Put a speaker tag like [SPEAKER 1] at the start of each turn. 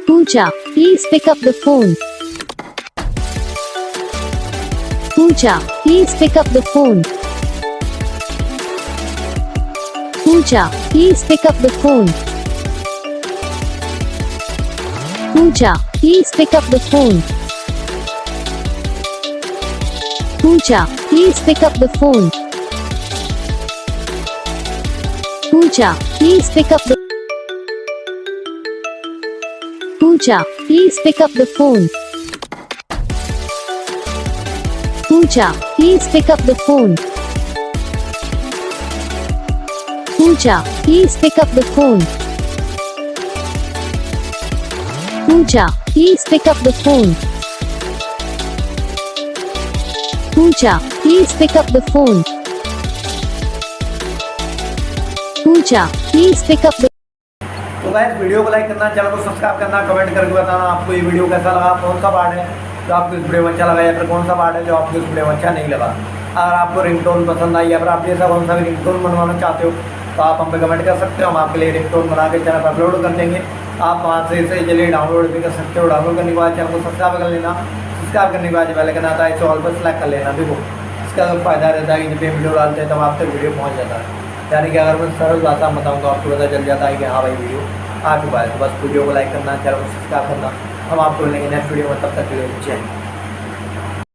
[SPEAKER 1] Pooja, please pick up the phone. Pooja, please pick up the phone. Pooja, please pick up the phone. Pooja, please pick up the phone. Pooja, please pick up the phone. Pooja, please pick up the Pooja, please pick up the phone. Pooja, please pick up the phone. Pooja, please pick up the phone. Pooja, please pick up the phone. Pooja, please pick up the phone. Pooja, please pick up the
[SPEAKER 2] तो guys video को like करना, channel को subscribe करना, comment करके बताना आपको ये video कैसा लगा, कौन सा पार्ट है जो आपको इस वीडियो में अच्छा लगा या फिर कौन सा पार्ट है जो आपको इस वीडियो में अच्छा नहीं लगा। अगर आपको रिंगटोन पसंद आई या फिर आप जैसा कौन सा भी रिंगटोन बनवाना चाहते हो तो आप हम पे कमेंट कर सकते हो। हम आपके लिए रिंगटोन बना के चैनल पर अपलोड कर देंगे। आप वहाँ से इसे चलिए डाउनलोड भी कर सकते हो। डाउनलोड करने के बाद चैनल को सब्सक्राइब कर लेना। सब्सक्राइब करने के बाद पहले करना आता है इसे ऑल पर सेलेक्ट कर लेना। देखो इसका फ़ायदा रहता है कि जब ये वीडियो डालते हैं तब आप तक वीडियो पहुँच जाता है। यानी कि अगर मैं सरल भाषा में बताऊँ तो आपको पता चल जाता है कि हाँ भाई वीडियो आ चुका है। तो बस वीडियो को लाइक करना, चैनल को सब्सक्राइब करना। हम आपको मिलेंगे नेक्स्ट वीडियो में, तब तक के लिए जय हिंद।